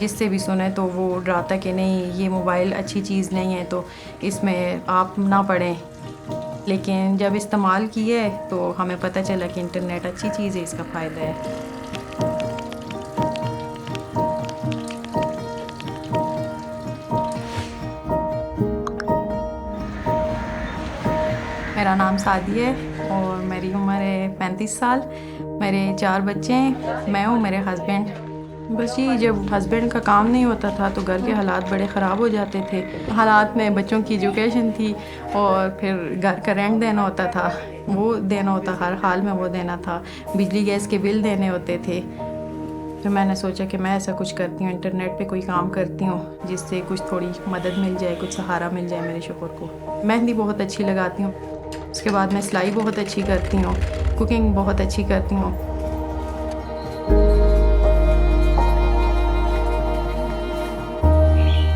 جس سے بھی سنے تو وہ ڈراتا کہ نہیں یہ موبائل اچھی چیز نہیں ہے تو اس میں آپ نہ پڑھیں، لیکن جب استعمال کیے تو ہمیں پتہ چلا کہ انٹرنیٹ اچھی چیز ہے، اس کا فائدہ ہے۔ میرا نام سعدی ہے اور میری عمر ہے 35 سال۔ میرے 4 بچے ہیں، میں ہوں، میرے ہسبینڈ۔ بس جی، جب ہسبینڈ کا کام نہیں ہوتا تھا تو گھر کے حالات بڑے خراب ہو جاتے تھے۔ حالات میں بچوں کی ایجوکیشن تھی اور پھر گھر کا رینٹ دینا ہوتا تھا، وہ دینا ہوتا، ہر حال میں وہ دینا تھا، بجلی گیس کے بل دینے ہوتے تھے۔ پھر میں نے سوچا کہ میں ایسا کچھ کرتی ہوں، انٹرنیٹ پہ کوئی کام کرتی ہوں جس سے کچھ تھوڑی مدد مل جائے، کچھ سہارا مل جائے میرے شوہر کو۔ مہندی بہت اچھی لگاتی ہوں، اس کے بعد میں سلائی بہت اچھی کرتی ہوں، کوکنگ بہت اچھی کرتی ہوں۔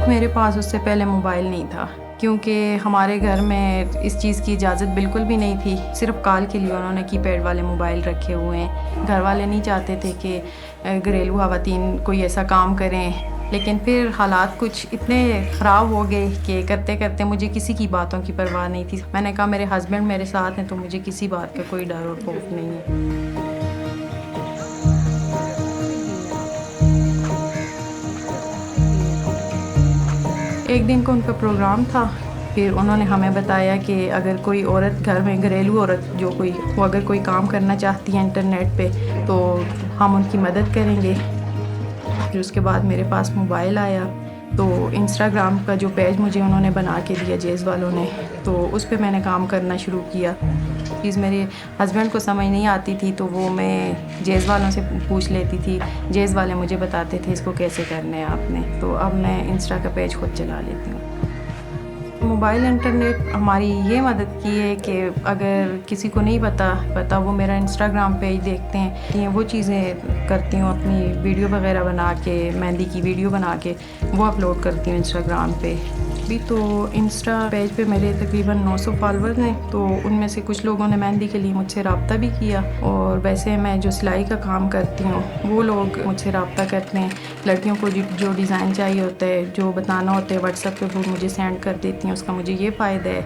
میرے پاس اس سے پہلے موبائل نہیں تھا، کیونکہ ہمارے گھر میں اس چیز کی اجازت بالکل بھی نہیں تھی۔ صرف کال کے لیے انہوں نے کی پیڈ والے موبائل رکھے ہوئے ہیں۔ گھر والے نہیں چاہتے تھے کہ گھریلو خواتین کوئی ایسا کام کریں، لیکن پھر حالات کچھ اتنے خراب ہو گئے کہ کرتے کرتے مجھے کسی کی باتوں کی پرواہ نہیں تھی۔ میں نے کہا میرے ہسبینڈ میرے ساتھ ہیں تو مجھے کسی بات کا کوئی ڈر اور خوف نہیں ہے۔ ایک دن کو ان کا پروگرام تھا، پھر انہوں نے ہمیں بتایا کہ اگر کوئی عورت گھر میں، گھریلو عورت جو کوئی، وہ اگر کوئی کام کرنا چاہتی ہے انٹرنیٹ پہ تو ہم ان کی مدد کریں گے۔ پھر اس کے بعد میرے پاس موبائل آیا تو انسٹاگرام کا جو پیج مجھے انہوں نے بنا کے دیا جیز والوں نے، تو اس پہ میں نے کام کرنا شروع کیا۔ چیز میرے ہسبینڈ کو سمجھ نہیں آتی تھی تو وہ میں جیز والوں سے پوچھ لیتی تھی، جیز والے مجھے بتاتے تھے اس کو کیسے کرنا ہے آپ نے، تو اب میں انسٹا کا پیج خود چلا لیتی ہوں۔ موبائل انٹرنیٹ ہماری یہ مدد کی ہے کہ اگر کسی کو نہیں پتا وہ میرا انسٹاگرام پیج دیکھتے ہیں، وہ چیزیں کرتی ہوں، اپنی ویڈیو وغیرہ بنا کے، مہندی کی ویڈیو بنا کے وہ اپلوڈ کرتی ہوں انسٹاگرام پہ۔ ابھی تو انسٹا پیج پہ میرے تقریباً 900 فالوورز ہیں، تو ان میں سے کچھ لوگوں نے مہندی کے لیے مجھ سے رابطہ بھی کیا، اور ویسے میں جو سلائی کا کام کرتی ہوں وہ لوگ مجھ سے رابطہ کرتے ہیں۔ لڑکیوں کو جو ڈیزائن چاہیے ہوتا ہے، جو بتانا ہوتا ہے، واٹس ایپ پہ وہ مجھے سینڈ کر دیتی ہیں، اس کا مجھے یہ فائدہ ہے۔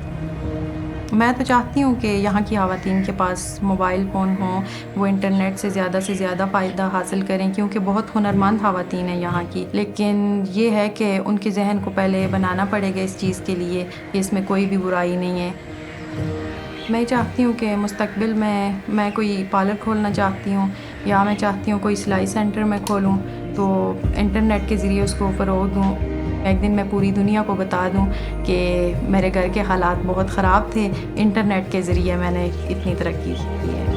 میں تو چاہتی ہوں کہ یہاں کی خواتین کے پاس موبائل فون ہوں، وہ انٹرنیٹ سے زیادہ فائدہ حاصل کریں، کیونکہ بہت ہنرمند خواتین ہیں یہاں کی، لیکن یہ ہے کہ ان کے ذہن کو پہلے بنانا پڑے گا اس چیز کے لیے کہ اس میں کوئی بھی برائی نہیں ہے۔ میں چاہتی ہوں کہ مستقبل میں کوئی پارلر کھولنا چاہتی ہوں، یا میں چاہتی ہوں کوئی سلائی سینٹر میں کھولوں، تو انٹرنیٹ کے ذریعے اس کو فروغ دوں۔ ایک دن میں پوری دنیا کو بتا دوں کہ میرے گھر کے حالات بہت خراب تھے، انٹرنیٹ کے ذریعے میں نے اتنی ترقی کی ہے۔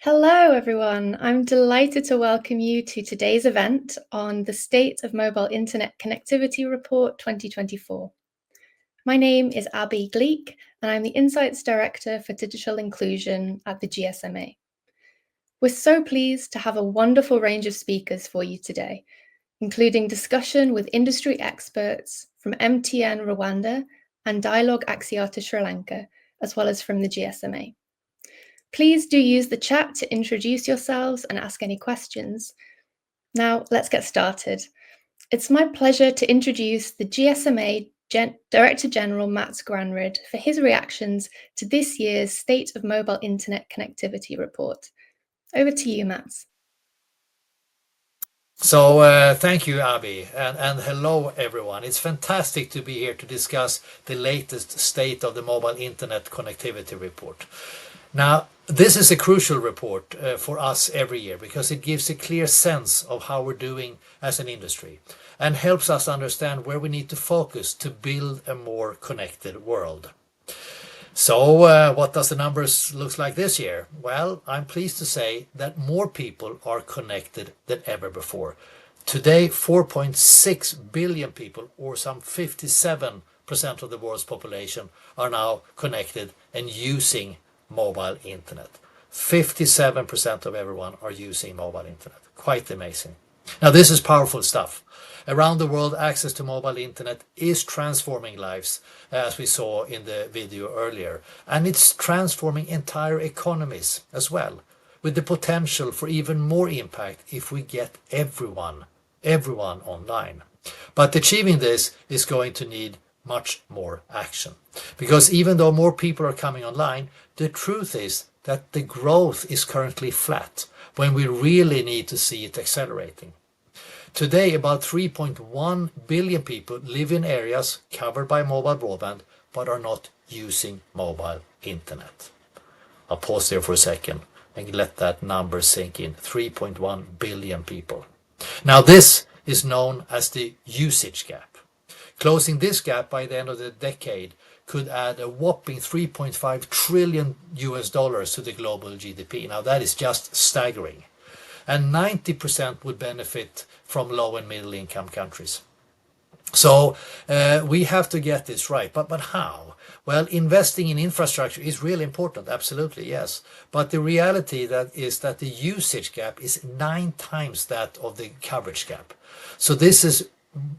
Hello, everyone. I'm delighted to welcome you to today's event on the State of Mobile Internet Connectivity Report 2024. My name is Abby Gleek, and I'm the Insights Director for Digital Inclusion at the GSMA. We're so pleased to have a wonderful range of speakers for you today, including discussion with industry experts from MTN Rwanda and Dialogue Axiata Sri Lanka, as well as from the GSMA. Please do use the chat to introduce yourselves and ask any questions. Now, let's get started. It's my pleasure to introduce the GSMA Director General Mats Granrud for his reactions to this year's State of Mobile Internet Connectivity Report. Over to you, Mats. So thank you, Abby, and hello, everyone. It's fantastic to be here to discuss the latest State of the Mobile Internet Connectivity Report. Now, this is a crucial report for us every year because it gives a clear sense of how we're doing as an industry and helps us understand where we need to focus to build a more connected world. So what does the numbers look like this year? Well, I'm pleased to say that more people are connected than ever before. Today, 4.6 billion people, or some 57% of the world's population, are now connected and using mobile internet. 57% of everyone are using mobile internet. Quite amazing. Now, this is powerful stuff. Around the world, access to mobile internet is transforming lives, as we saw in the video earlier, and it's transforming entire economies as well, with the potential for even more impact if we get everyone online. But achieving this is going to need much more action, because even though more people are coming online, the truth is that the growth is currently flat when we really need to see it accelerating. Today, about 3.1 billion people live in areas covered by mobile broadband but are not using mobile internet. I'll pause there for a second and let that number sink in. 3.1 billion people. Now, this is known as the usage gap. Closing this gap by the end of the decade could add a whopping $3.5 trillion to the global GDP. Now, that is just staggering. And 90% would benefit from low and middle income countries. So we have to get this right. But how? Well, investing in infrastructure is really important. Absolutely, yes. But the reality is that the usage gap is 9 times that of the coverage gap. So this is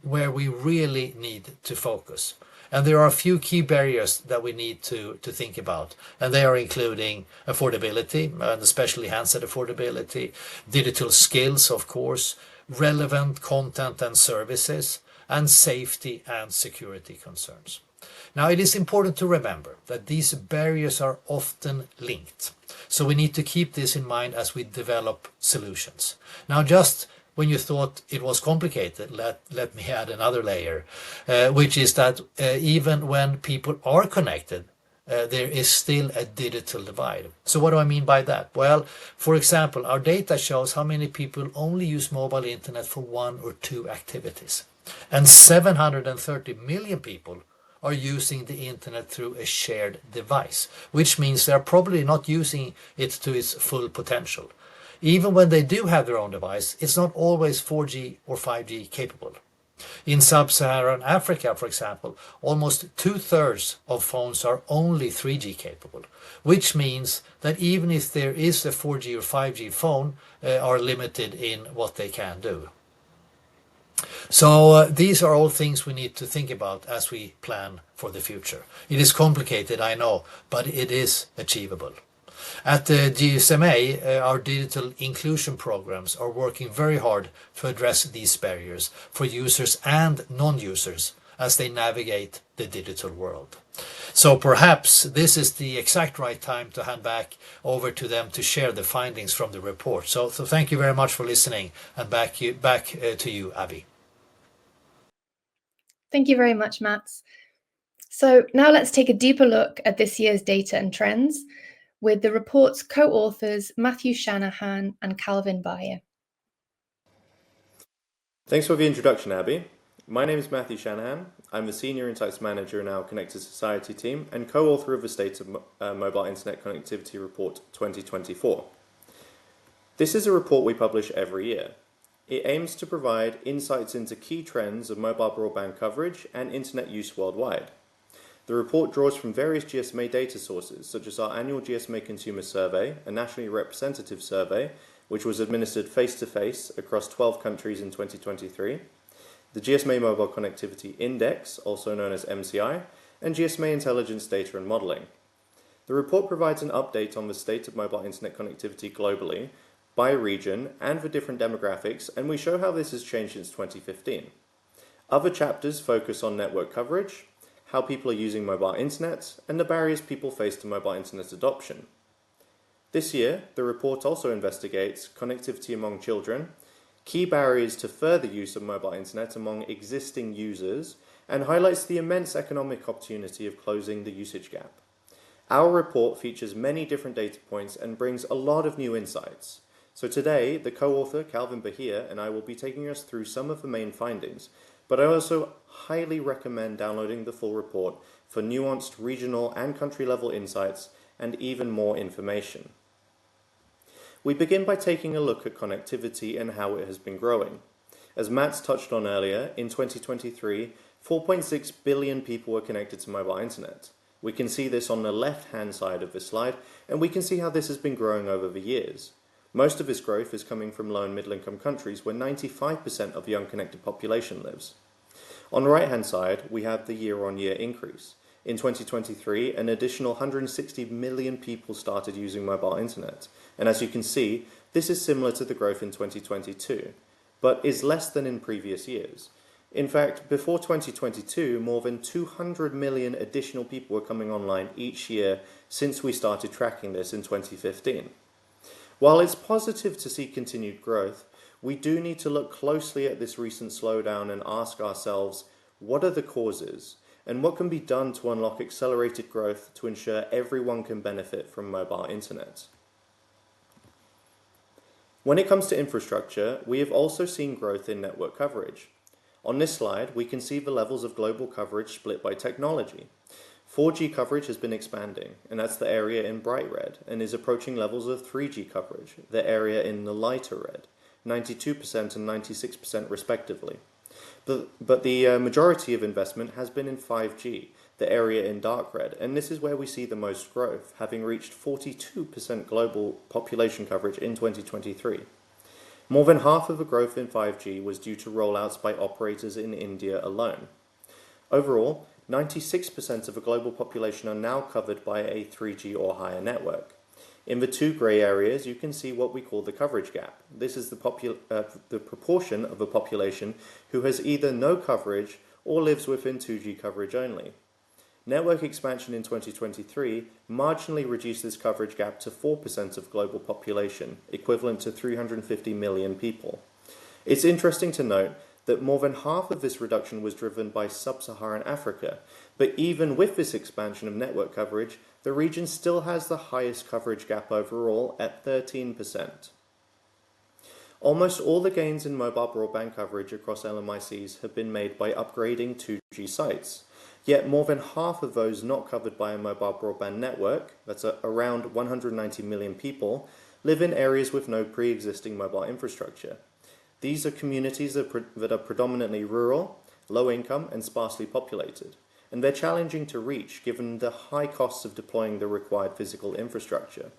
where we really need to focus. And there are a few key barriers that we need to think about. And they are including affordability, and especially handset affordability, digital skills, of course, relevant content and services, and safety and security concerns. Now, it is important to remember that these barriers are often linked. So we need to keep this in mind as we develop solutions. Now, just when you thought it was complicated, let me add another layer, which is that even when people are connected, there is still a digital divide. So what do I mean by that? Well, for example, our data shows how many people only use mobile internet for 1 or 2 activities. And 730 million people are using the internet through a shared device, which means they're probably not using it to its full potential. Even when they do have their own device, it's not always 4G or 5G capable. In sub-Saharan Africa, for example, almost 2/3 of phones are only 3G capable, which means that even if there is a 4G or 5G phone, are limited in what they can do. So these are all things we need to think about as we plan for the future. It is complicated, I know, but it is achievable. At the GSMA, our digital inclusion programs are working very hard to address these barriers for users and non-users as they navigate the digital world. So perhaps this is the exact right time to hand back over to them to share the findings from the report. So thank you very much for listening, and back to you, Abby. Thank you very much, Mats. So now let's take a deeper look at this year's data and trends with the report's co-authors Matthew Shanahan and Calvin Bayer. Thanks for the introduction, Abby. My name is Matthew Shanahan. I'm the Senior Insights Manager in our Connected Society team and co-author of the State of Mobile Internet Connectivity Report 2024. This is a report we publish every year. It aims to provide insights into key trends of mobile broadband coverage and internet use worldwide. The report draws from various GSMA data sources, such as our annual GSMA Consumer Survey, a nationally representative survey, which was administered face-to-face across 12 countries in 2023, the GSMA Mobile Connectivity Index, also known as MCI, and GSMA Intelligence Data and Modeling. The report provides an update on the state of mobile internet connectivity globally, by region, and for different demographics, and we show how this has changed since 2015. Other chapters focus on network coverage, how people are using mobile internet, and the barriers people face to mobile internet adoption. This year, the report also investigates connectivity among children, key barriers to further use of mobile internet among existing users, and highlights the immense economic opportunity of closing the usage gap. Our report features many different data points and brings a lot of new insights. So today, the co-author Calvin Bayer and I will be taking us through some of the main findings, but I also highly recommend downloading the full report for nuanced regional and country-level insights and even more information. We begin by taking a look at connectivity and how it has been growing. As Mats touched on earlier, in 2023, 4.6 billion people were connected to mobile internet. We can see this on the left-hand side of this slide, and we can see how this has been growing over the years. Most of this growth is coming from low and middle-income countries where 95% of the unconnected population lives. On the right-hand side, we have the year-on-year increase. In 2023, an additional 160 million people started using mobile internet. And as you can see, this is similar to the growth in 2022, but is less than in previous years. In fact, before 2022, more than 200 million additional people were coming online each year since we started tracking this in 2015. While it's positive to see continued growth, we do need to look closely at this recent slowdown and ask ourselves, what are the causes? And what can be done to unlock accelerated growth to ensure everyone can benefit from mobile internet? When it comes to infrastructure, we have also seen growth in network coverage. On this slide, we can see the levels of global coverage split by technology. 4G coverage has been expanding, and that's the area in bright red, and is approaching levels of 3G coverage, the area in the lighter red, 92% and 96% respectively. But the majority of investment has been in 5G, the area in dark red, and this is where we see the most growth, having reached 42% global population coverage in 2023. More than half of the growth in 5G was due to rollouts by operators in India alone. Overall, 96% of the global population are now covered by a 3G or higher network. In the two grey areas, you can see what we call the coverage gap. This is the proportion of the population who has either no coverage or lives within 2G coverage only. Network expansion in 2023 marginally reduced this coverage gap to 4% of global population, equivalent to 350 million people. It's interesting to note that more than half of this reduction was driven by sub-Saharan Africa, but even with this expansion of network coverage, the region still has the highest coverage gap overall at 13%. Almost all the gains in mobile broadband coverage across LMICs have been made by upgrading 2G sites. Yet more than half of those not covered by a mobile broadband network, that's around 190 million people, live in areas with no pre-existing mobile infrastructure. These are communities that are predominantly rural, low income and sparsely populated, and they're challenging to reach given the high costs of deploying the required physical infrastructure.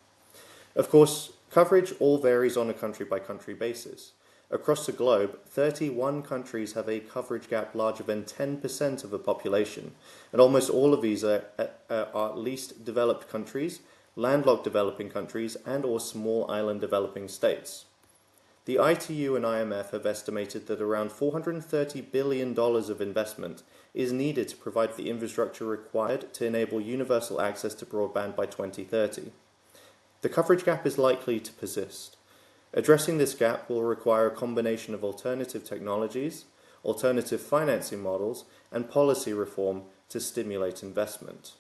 Of course, coverage all varies on a country-by-country basis. Across the globe, 31 countries have a coverage gap larger than 10% of the population, and almost all of these are least developed countries, landlocked developing countries, and or small island developing states. The ITU and IMF have estimated that around $430 billion of investment is needed to provide the infrastructure required to enable universal access to broadband by 2030. The coverage gap is likely to persist. Addressing this gap will require a combination of alternative technologies, alternative financing models, and policy reform to stimulate investment.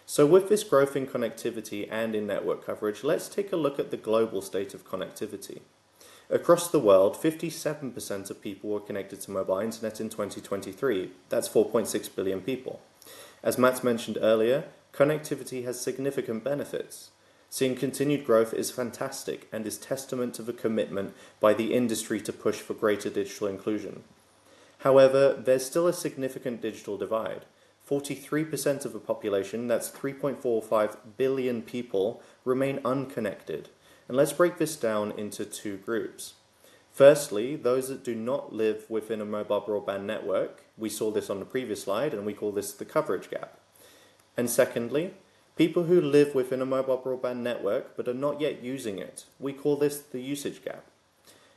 So with this growth in connectivity and in network coverage, let's take a look at the global state of connectivity. Across the world, 57% of people were connected to mobile internet in 2023. That's 4.6 billion people. As Matt mentioned earlier, connectivity has significant benefits. Seeing continued growth is fantastic and is testament to the commitment by the industry to push for greater digital inclusion. However, there's still a significant digital divide. 43% of the population, that's 3.45 billion people, remain unconnected. And let's break this down into two groups. Firstly, those that do not live within a mobile broadband network. We saw this on the previous slide, and we call this the coverage gap. And secondly, people who live within a mobile broadband network but are not yet using it. We call this the usage gap.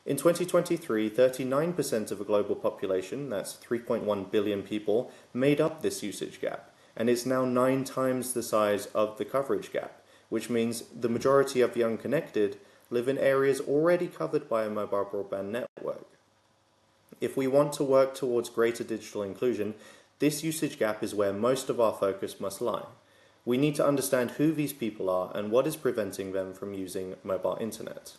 In 2023, 39% of the global population, that's 3.1 billion people, made up this usage gap, and it's now 9 times the size of the coverage gap, which means the majority of the unconnected live in areas already covered by a mobile broadband network. If we want to work towards greater digital inclusion, this usage gap is where most of our focus must lie. We need to understand who these people are and what is preventing them from using mobile internet.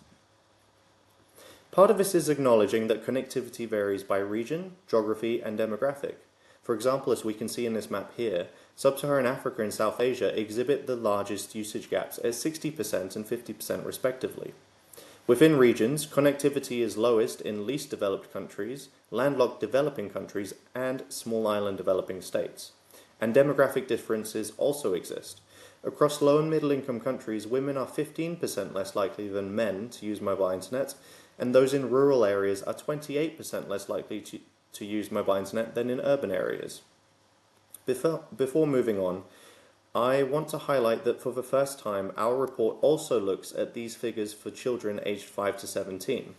Part of this is acknowledging that connectivity varies by region, geography, and demographic. For example, as we can see in this map here, Sub-Saharan Africa and South Asia exhibit the largest usage gaps at 60% and 50% respectively. Within regions, connectivity is lowest in least developed countries, landlocked developing countries, and small island developing states. and demographic differences also exist. Across low and middle income countries, women are 15% less likely than men to use mobile internet, and those in rural areas are 28% less likely to use mobile internet than in urban areas. Before moving on, I want to highlight that for the first time, our report also looks at these figures for children aged 5 to 17.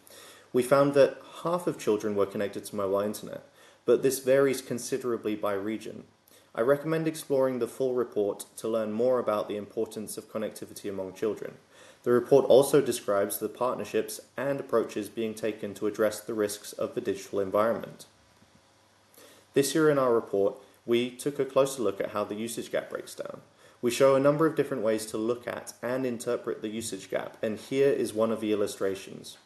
We found that half of children were connected to mobile internet, but this varies considerably by region. I recommend exploring the full report to learn more about the importance of connectivity among children. The report also describes the partnerships and approaches being taken to address the risks of the digital environment. This year in our report, we took a closer look at how the usage gap breaks down. We show a number of different ways to look at and interpret the usage gap, and here is one of the illustrations.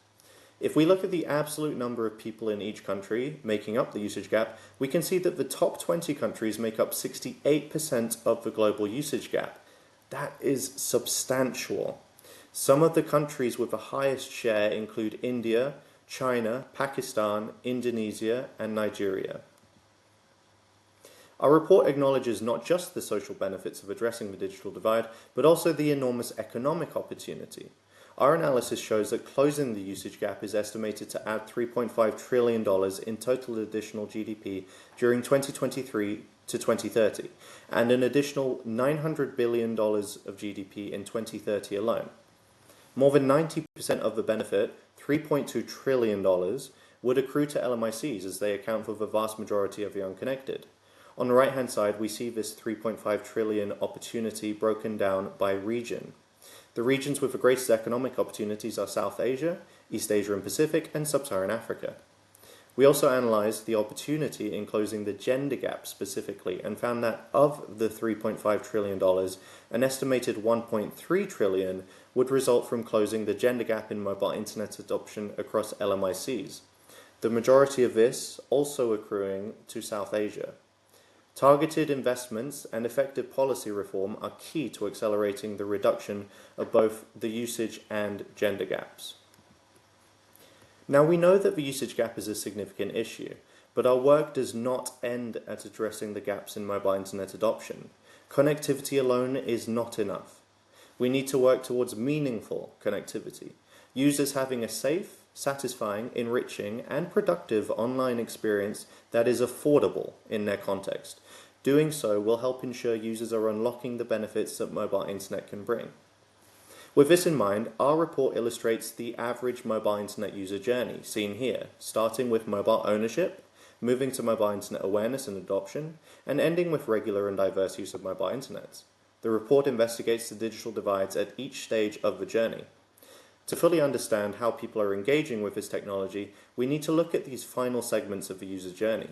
If we look at the absolute number of people in each country making up the usage gap, we can see that the top 20 countries make up 68% of the global usage gap. That is substantial. Some of the countries with the highest share include India, China, Pakistan, Indonesia, and Nigeria. Our report acknowledges not just the social benefits of addressing the digital divide, but also the enormous economic opportunity. Our analysis shows that closing the usage gap is estimated to add $3.5 trillion in total additional GDP during 2023 to 2030, and an additional $900 billion of GDP in 2030 alone. More than 90% of the benefit, $3.2 trillion, would accrue to LMICs as they account for the vast majority of the unconnected. On the right-hand side, we see this $3.5 trillion opportunity broken down by region. The regions with the greatest economic opportunities are South Asia, East Asia and Pacific, and Sub-Saharan Africa. We also analysed the opportunity in closing the gender gap specifically and found that of the $3.5 trillion, an estimated $1.3 trillion would result from closing the gender gap in mobile internet adoption across LMICs. The majority of this also accruing to South Asia. Targeted investments and effective policy reform are key to accelerating the reduction of both the usage and gender gaps. Now, we know that the usage gap is a significant issue, but our work does not end at addressing the gaps in mobile internet adoption. Connectivity alone is not enough. We need to work towards meaningful connectivity, users having a safe, satisfying, enriching, and productive online experience that is affordable in their context. Doing so will help ensure users are unlocking the benefits that mobile internet can bring. With this in mind, our report illustrates the average mobile internet user journey, seen here, starting with mobile ownership, moving to mobile internet awareness and adoption, and ending with regular and diverse use of mobile internet. The report investigates the digital divides at each stage of the journey. To fully understand how people are engaging with this technology, we need to look at these final segments of the user journey.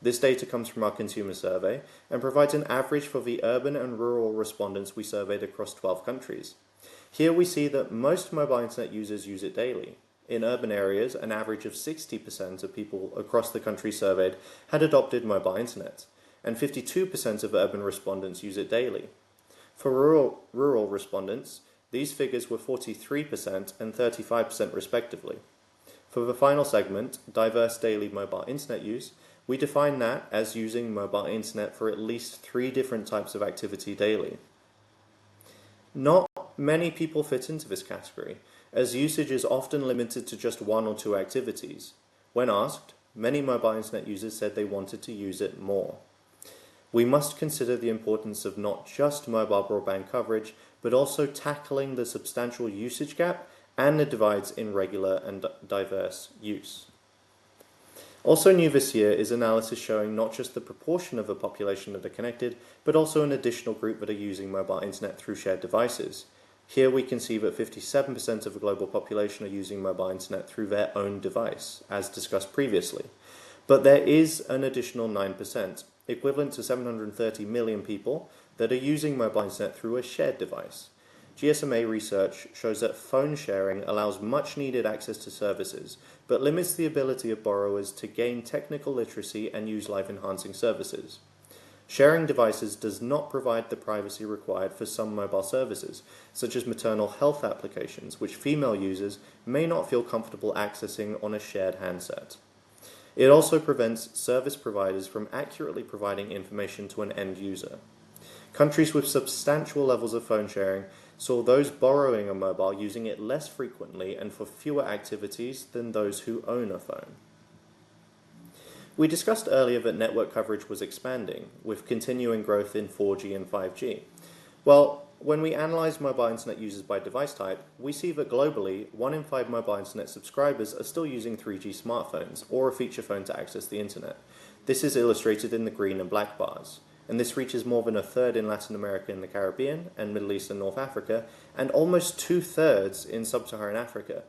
This data comes from our consumer survey and provides an average for the urban and rural respondents we surveyed across 12 countries. Here we see that most mobile internet users use it daily. In urban areas, an average of 60% of people across the country surveyed had adopted mobile internet, and 52% of urban respondents use it daily. For rural respondents, these figures were 43% and 35% respectively. For the final segment, diverse daily mobile internet use, we define that as using mobile internet for at least 3 different types of activity daily. Not many people fit into this category, as usage is often limited to just 1 or 2 activities. When asked, many mobile internet users said they wanted to use it more. We must consider the importance of not just mobile broadband coverage, but also tackling the substantial usage gap and the divides in regular and diverse use. Also new this year is analysis showing not just the proportion of the population that are connected, but also an additional group that are using mobile internet through shared devices. Here we can see that 57% of the global population are using mobile internet through their own device, as discussed previously. But there is an additional 9%, equivalent to 730 million people, that are using mobile internet through a shared device. GSMA research shows that phone sharing allows much needed access to services, but limits the ability of borrowers to gain technical literacy and use life-enhancing services. Sharing devices does not provide the privacy required for some mobile services, such as maternal health applications, which female users may not feel comfortable accessing on a shared handset. It also prevents service providers from accurately providing information to an end user. Countries with substantial levels of phone sharing saw those borrowing a mobile using it less frequently and for fewer activities than those who own a phone. We discussed earlier that network coverage was expanding, with continuing growth in 4G and 5G. Well, when we analyse mobile internet users by device type, we see that globally, 1 in 5 mobile internet subscribers are still using 3G smartphones or a feature phone to access the internet. This is illustrated in the green and black bars, and this reaches more than a third in Latin America and the Caribbean and Middle East and North Africa, and almost 2/3 in sub-Saharan Africa.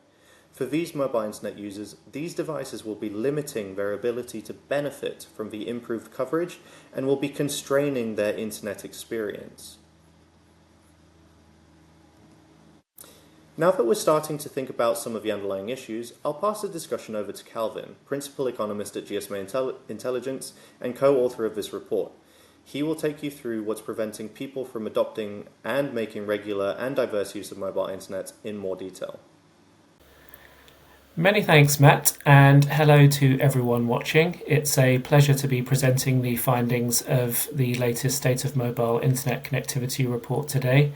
For these mobile internet users, these devices will be limiting their ability to benefit from the improved coverage and will be constraining their internet experience. Now that we're starting to think about some of the underlying issues, I'll pass the discussion over to Calvin, Principal Economist at GSMA Intelligence and co-author of this report. He will take you through what's preventing people from adopting and making regular and diverse use of mobile internet in more detail. Many thanks, Matt, and hello to everyone watching. It's a pleasure to be presenting the findings of the latest State of Mobile Internet Connectivity report today.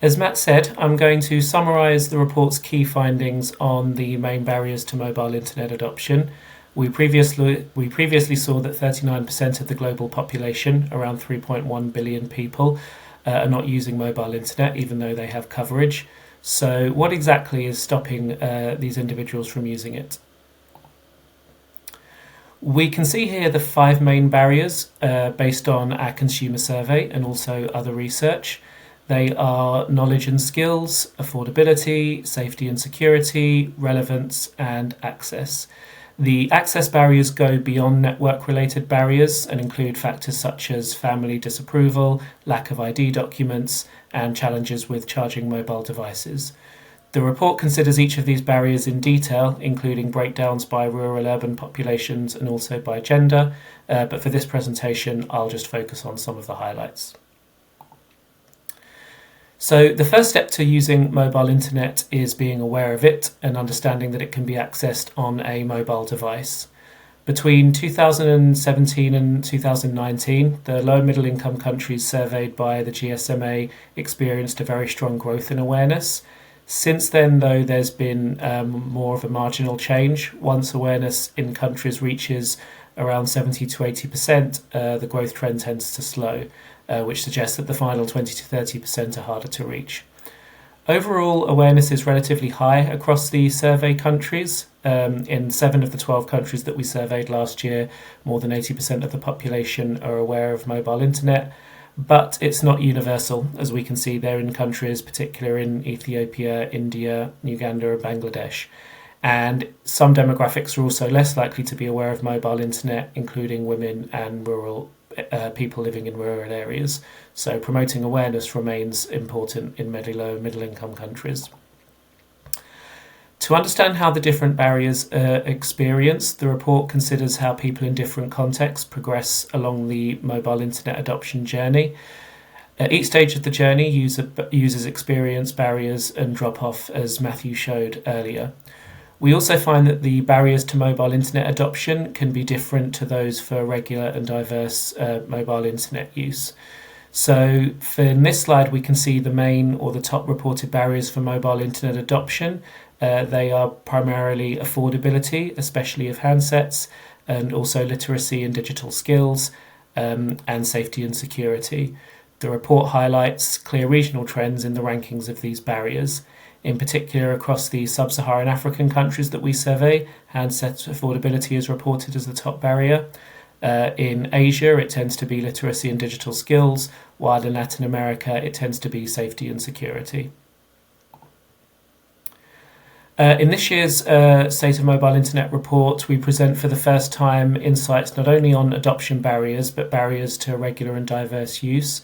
As Matt said, I'm going to summarise the report's key findings on the main barriers to mobile internet adoption. We previously saw that 39% of the global population, around 3.1 billion people, are not using mobile internet, even though they have coverage. So what exactly is stopping these individuals from using it? We can see here the 5 main barriers based on our consumer survey and also other research. They are knowledge and skills, affordability, safety and security, relevance, and access. The access barriers go beyond network-related barriers and include factors such as family disapproval, lack of ID documents, and challenges with charging mobile devices. The report considers each of these barriers in detail, including breakdowns by rural-urban populations and also by gender, but for this presentation I'll just focus on some of the highlights. So the first step to using mobile internet is being aware of it and understanding that it can be accessed on a mobile device. Between 2017 and 2019, the low and middle income countries surveyed by the GSMA experienced a very strong growth in awareness. Since then, though, there's been more of a marginal change. Once awareness in countries reaches around 70 to 80%, the growth trend tends to slow, which suggests that the final 20 to 30% are harder to reach. Overall, awareness is relatively high across the survey countries. In 7 of the 12 countries that we surveyed last year, more than 80% of the population are aware of mobile internet, but it's not universal, as we can see there in countries, particularly in Ethiopia, India, Uganda and Bangladesh. And some demographics are also less likely to be aware of mobile internet, including women and rural people living in rural areas. So promoting awareness remains important in low and middle income countries. To understand how the different barriers are experienced, the report considers how people in different contexts progress along the mobile internet adoption journey. At each stage of the journey, users experience barriers and drop off, as Matthew showed earlier. We also find that the barriers to mobile internet adoption can be different to those for regular and diverse mobile internet use. So in this slide, we can see the main or the top reported barriers for mobile internet adoption. They are primarily affordability, especially of handsets, and also literacy and digital skills, and safety and security. The report highlights clear regional trends in the rankings of these barriers. In particular, across the sub-Saharan African countries that we survey, handset affordability is reported as the top barrier. In Asia, it tends to be literacy and digital skills, while in Latin America, it tends to be safety and security. In this year's State of Mobile Internet report, we present for the first time insights not only on adoption barriers, but barriers to regular and diverse use.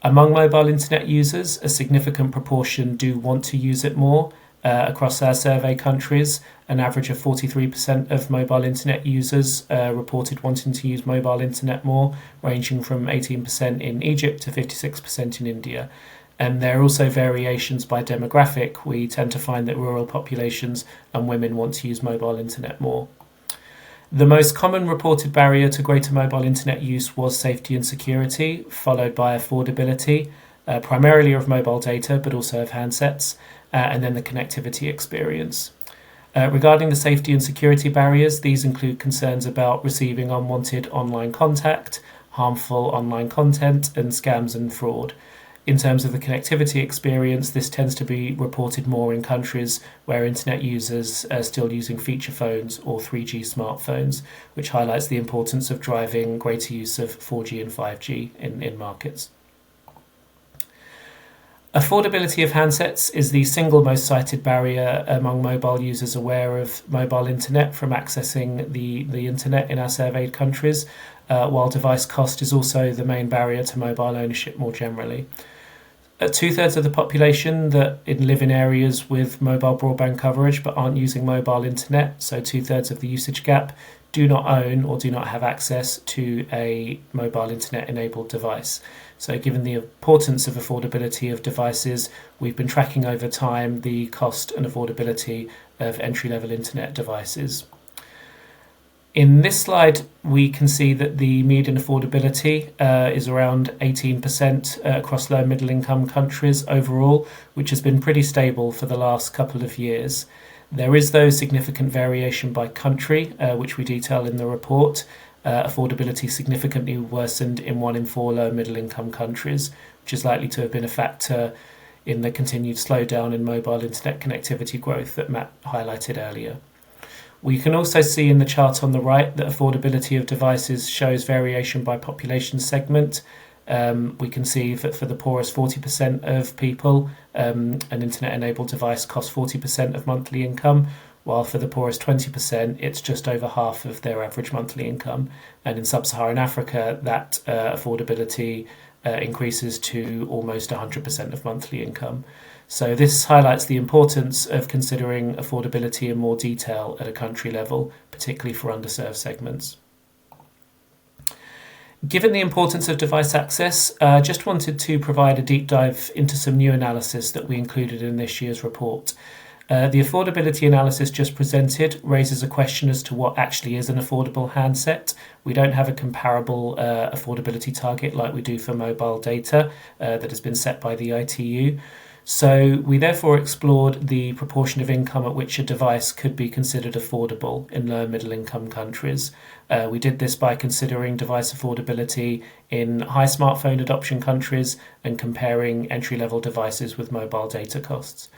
Among mobile internet users, a significant proportion do want to use it more. Across our survey countries, an average of 43% of mobile internet users reported wanting to use mobile internet more, ranging from 18% in Egypt to 56% in India. And there are also variations by demographic. We tend to find that rural populations and women want to use mobile internet more. The most common reported barrier to greater mobile internet use was safety and security, followed by affordability, primarily of mobile data, but also of handsets, and then the connectivity experience. Regarding the safety and security barriers, these include concerns about receiving unwanted online contact, harmful online content, and scams and fraud. In terms of the connectivity experience, this tends to be reported more in countries where internet users are still using feature phones or 3G smartphones, which highlights the importance of driving greater use of 4G and 5G in markets. Affordability of handsets is the single most cited barrier among mobile users aware of mobile internet from accessing the internet in our surveyed countries, while device cost is also the main barrier to mobile ownership more generally. 2/3 of the population that live in areas with mobile broadband coverage but aren't using mobile internet, so 2/3 of the usage gap, do not own or do not have access to a mobile internet enabled device. So given the importance of affordability of devices, we've been tracking over time the cost and affordability of entry-level internet devices. In this slide, we can see that the median affordability is around 18% across low and middle income countries overall, which has been pretty stable for the last couple of years. There is, though, significant variation by country, which we detail in the report. Affordability significantly worsened in 1 in 4 low and middle income countries, which is likely to have been a factor in the continued slowdown in mobile internet connectivity growth that Matt highlighted earlier. We can also see in the chart on the right that affordability of devices shows variation by population segment. We can see that for the poorest 40% of people, an internet-enabled device costs 40% of monthly income, while for the poorest 20%, it's just over half of their average monthly income. And in sub-Saharan Africa, that affordability increases to almost 100% of monthly income. So this highlights the importance of considering affordability in more detail at a country level, particularly for underserved segments. Given the importance of device access, I just wanted to provide a deep dive into some new analysis that we included in this year's report. The affordability analysis just presented raises a question as to what actually is an affordable handset. We don't have a comparable affordability target like we do for mobile data that has been set by the ITU. So we therefore explored the proportion of income at which a device could be considered affordable in low and middle income countries. We did this by considering device affordability in high smartphone adoption countries and comparing entry-level devices with mobile data costs.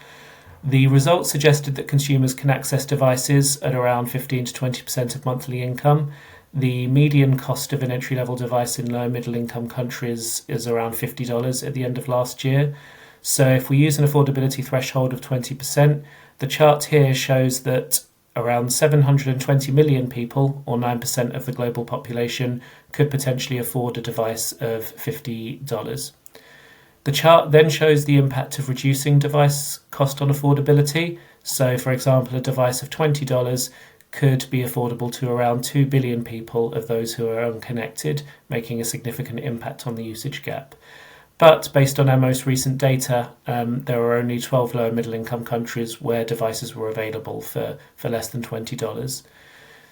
The results suggested that consumers can access devices at around 15 to 20% of monthly income. The median cost of an entry-level device in low and middle income countries is around $50 at the end of last year. So if we use an affordability threshold of 20%, the chart here shows that around 720 million people, or 9% of the global population, could potentially afford a device of $50. The chart then shows the impact of reducing device cost on affordability. So, for example, a device of $20 could be affordable to around 2 billion people of those who are unconnected, making a significant impact on the usage gap. But based on our most recent data, there are only 12 low and middle income countries where devices were available for less than $20.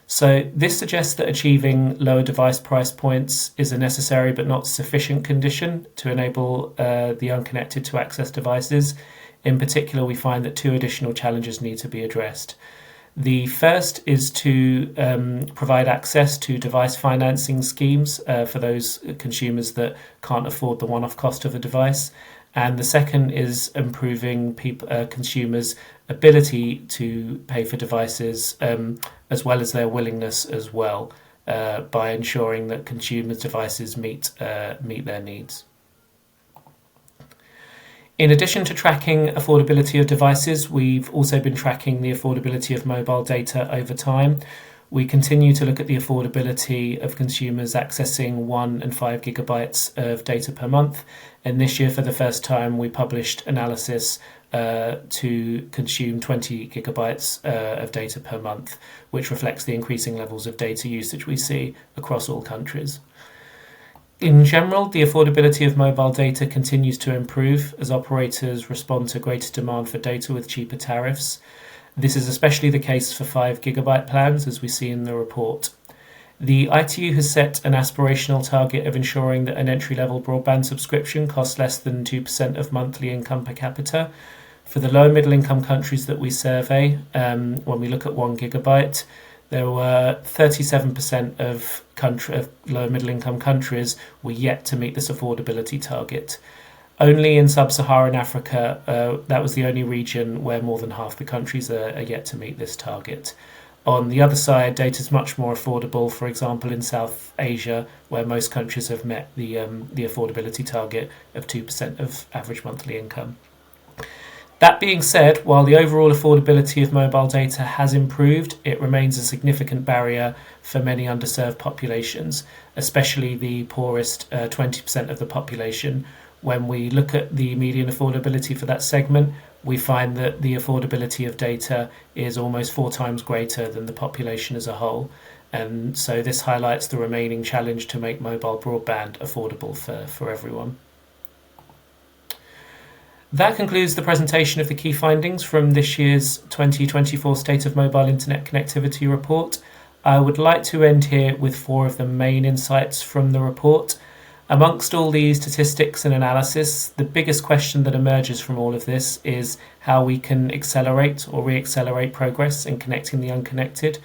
So this suggests that achieving lower device price points is a necessary but not sufficient condition to enable the unconnected to access devices. In particular, we find that 2 additional challenges need to be addressed. The first is to provide access to device financing schemes for those consumers that can't afford the one-off cost of a device. And the second is improving consumers' ability to pay for devices as well as their willingness as well by ensuring that consumers' devices meet their needs. In addition to tracking affordability of devices, we've also been tracking the affordability of mobile data over time. We continue to look at the affordability of consumers accessing 1 and 5 gigabytes of data per month. And this year, for the first time, we published analysis to consume 20 gigabytes of data per month, which reflects the increasing levels of data usage we see across all countries. In general, the affordability of mobile data continues to improve as operators respond to greater demand for data with cheaper tariffs. This is especially the case for 5 gigabyte plans, as we see in the report. The ITU has set an aspirational target of ensuring that an entry-level broadband subscription costs less than 2% of monthly income per capita. For the low and middle income countries that we survey, when we look at 1 gigabyte, there were 37% of low and middle income countries were yet to meet this affordability target. Only in sub-Saharan Africa, that was the only region where more than half the countries are yet to meet this target. On the other side, data is much more affordable, for example, in South Asia, where most countries have met the affordability target of 2% of average monthly income. That being said, while the overall affordability of mobile data has improved, it remains a significant barrier for many underserved populations, especially the poorest 20% of the population. When we look at the median affordability for that segment, we find that the affordability of data is almost 4 times greater than the population as a whole. And so this highlights the remaining challenge to make mobile broadband affordable for everyone. That concludes the presentation of the key findings from this year's 2024 State of Mobile Internet Connectivity Report. I would like to end here with 4 of the main insights from the report. Amongst all these statistics and analysis, the biggest question that emerges from all of this is how we can accelerate or re-accelerate progress in connecting the unconnected.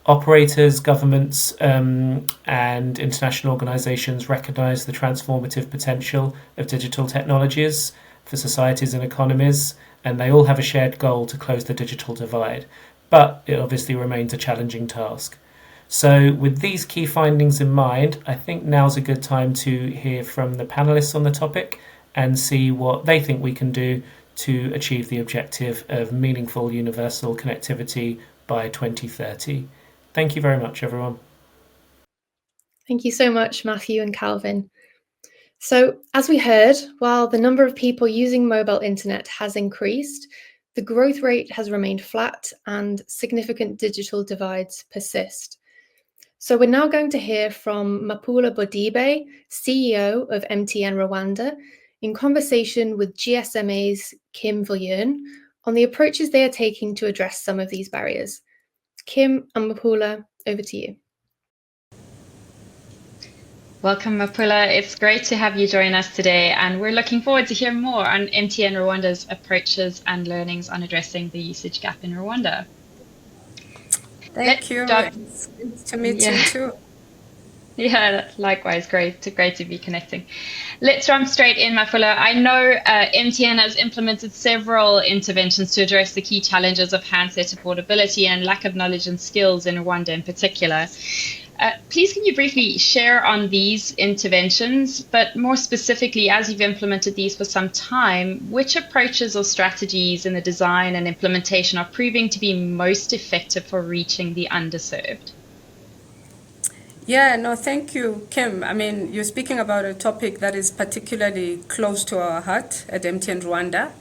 Operators, governments, and international organisations recognise the transformative potential of digital technologies for societies and economies, and they all have a shared goal to close the digital divide. But it obviously remains a challenging task. So with these key findings in mind, I think now's a good time to hear from the panelists on the topic and see what they think we can do to achieve the objective of meaningful universal connectivity by 2030. Thank you very much, everyone. Thank you so much, Matthew and Calvin. So, as we heard, while the number of people using mobile internet has increased, the growth rate has remained flat and significant digital divides persist. So we're now going to hear from Mapula Bodibe, CEO of MTN Rwanda, in conversation with GSMA's Kim Viljoen on the approaches they are taking to address some of these barriers. Kim and Mapula, over to you. Welcome, Mapula. It's great to have you join us today, and we're looking forward to hear more on MTN Rwanda's approaches and learnings on addressing the usage gap in Rwanda. Thank you. It's good to meet you too. Yeah, likewise. Great to be connecting. Let's jump straight in, Mapula. I know MTN has implemented several interventions to address the key challenges of handset affordability and lack of knowledge and skills in Rwanda in particular. Please, can you briefly share on these interventions, but more specifically, as you've implemented these for some time, which approaches or strategies in the design and implementation are proving to be most effective for reaching the underserved? Yeah, no, thank you, Kim. I mean, you're speaking about a topic that is particularly close to our heart at MTN Rwanda.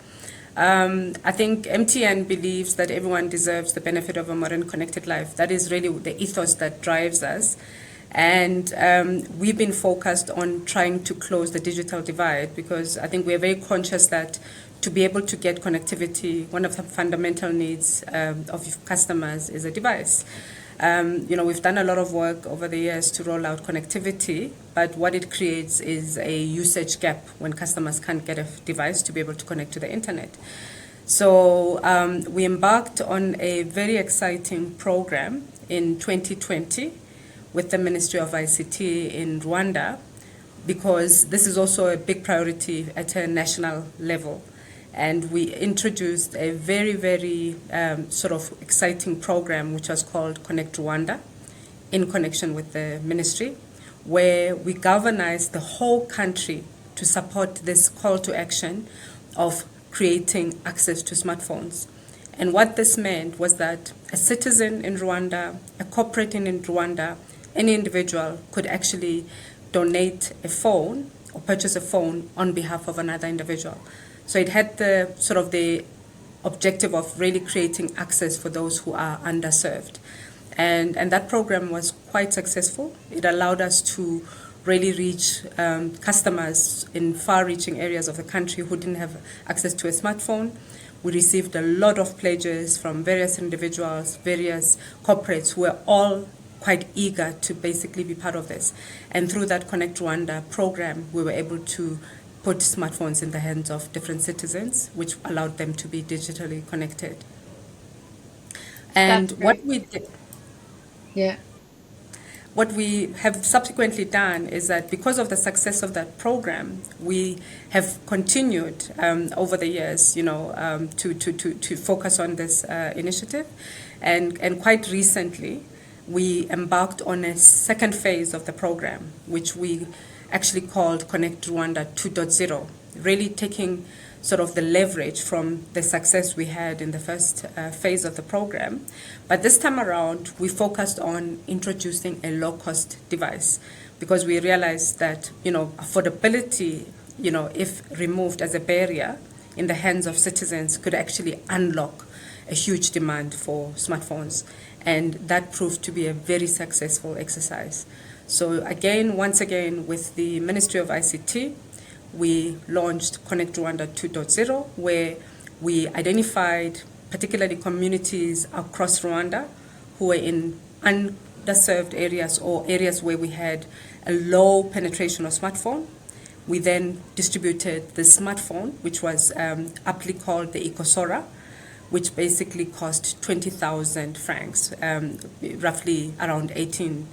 I think MTN believes that everyone deserves the benefit of a modern connected life. That is really the ethos that drives us. And we've been focused on trying to close the digital divide because I think we're very conscious that to be able to get connectivity, one of the fundamental needs of customers is a device. We've done a lot of work over the years to roll out connectivity, but what it creates is a usage gap when customers can't get a device to be able to connect to the internet. So we embarked on a very exciting program in 2020 with the Ministry of ICT in Rwanda, because this is also a big priority at a national level. And we introduced a very, very sort of exciting program, which was called Connect Rwanda, in connection with the ministry, where we galvanized the whole country to support this call to action of creating access to smartphones. And what this meant was that a citizen in Rwanda, a corporate in Rwanda, any individual could actually donate a phone or purchase a phone on behalf of another individual. So it had the sort of the objective of really creating access for those who are underserved. And that program was quite successful. It allowed us to really reach customers in far-reaching areas of the country who didn't have access to a smartphone. We received a lot of pledges from various individuals, various corporates who were all quite eager to basically be part of this. And through that Connect Rwanda program, we were able to put smartphones in the hands of different citizens, which allowed them to be digitally connected. And what we did, Yeah. what we have subsequently done is that because of the success of that program, we have continued over the years, to focus on this initiative. And quite recently, we embarked on a second phase of the program, which we actually called Connect Rwanda 2.0, really taking sort of the leverage from the success we had in the first phase of the program. But this time around, we focused on introducing a low-cost device because we realized that, affordability, if removed as a barrier in the hands of citizens, could actually unlock a huge demand for smartphones. And that proved to be a very successful exercise. So again, once again, with the Ministry of ICT, we launched Connect Rwanda 2.0, where we identified particularly communities across Rwanda who were in underserved areas or areas where we had a low penetration of smartphone. We then distributed the smartphone, which was aptly called the Ecosora, which basically cost 20,000 francs, roughly around $18.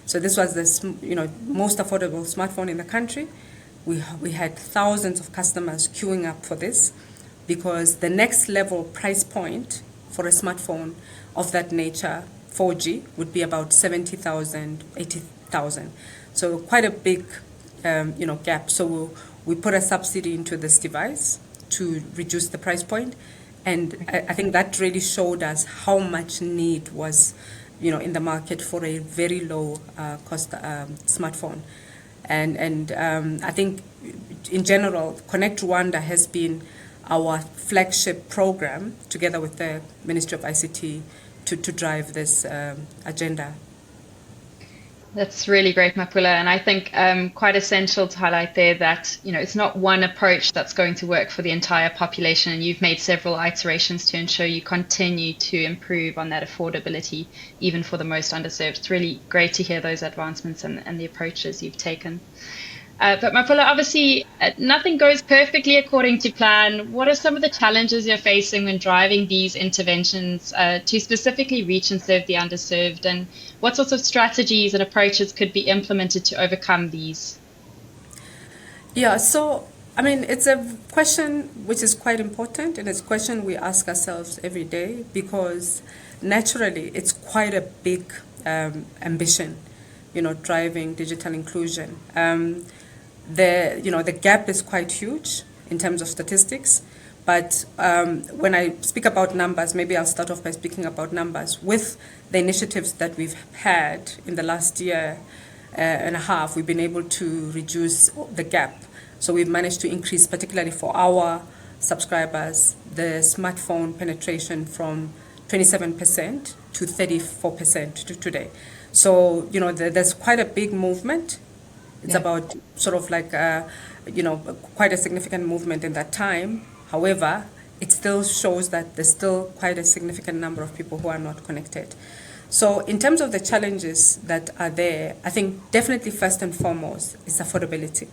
So this was the most affordable smartphone in the country. We had thousands of customers queuing up for this because the next level price point for a smartphone of that nature, 4G, would be about 70,000, 80,000. So quite a big gap. So we put a subsidy into this device to reduce the price point. And I think that really showed us how much need was in the market for a very low cost smartphone. And I think in general, Connect Rwanda has been our flagship program together with the Ministry of ICT to drive this agenda. That's really great, Mapula. And I think quite essential to highlight there that, it's not one approach that's going to work for the entire population. And you've made several iterations to ensure you continue to improve on that affordability, even for the most underserved. It's really great to hear those advancements and the approaches you've taken. But Mapula, obviously, nothing goes perfectly according to plan. What are some of the challenges you're facing when driving these interventions to specifically reach and serve the underserved? And what sorts of strategies and approaches could be implemented to overcome these? Yeah, so, it's a question which is quite important, and it's a question we ask ourselves every day because naturally it's quite a big ambition, driving digital inclusion. The gap is quite huge in terms of statistics, but when I speak about numbers, maybe I'll start off by speaking about numbers. With the initiatives that we've had in the last year and a half, we've been able to reduce the gap. So we've managed to increase, particularly for our subscribers, the smartphone penetration from 27% to 34% to today. So, there's quite a big movement. It's about sort of like, quite a significant movement in that time. However, it still shows that there's still quite a significant number of people who are not connected. So in terms of the challenges that are there, I think definitely first and foremost is affordability.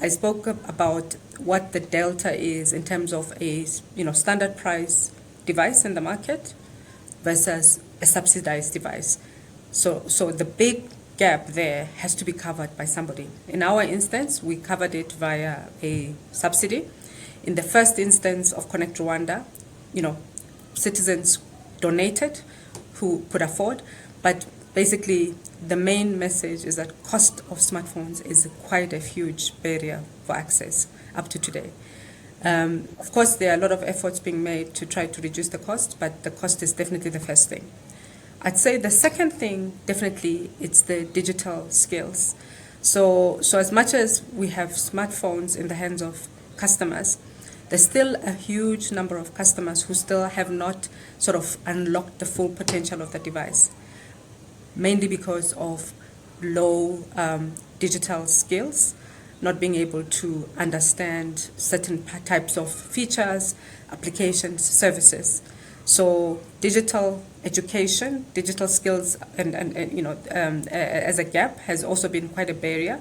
I spoke about what the delta is in terms of a standard price device in the market versus a subsidized device. So the big gap there has to be covered by somebody. In our instance, we covered it via a subsidy. In the first instance of Connect Rwanda, citizens donated who could afford, but basically the main message is that cost of smartphones is quite a huge barrier for access up to today. Of course, there are a lot of efforts being made to try to reduce the cost, but the cost is definitely the first thing. I'd say the second thing, definitely, it's the digital skills. So as much as we have smartphones in the hands of customers, there's still a huge number of customers who still have not sort of unlocked the full potential of the device, mainly because of low digital skills, not being able to understand certain types of features, applications, services. So digital education, digital skills, and as a gap has also been quite a barrier.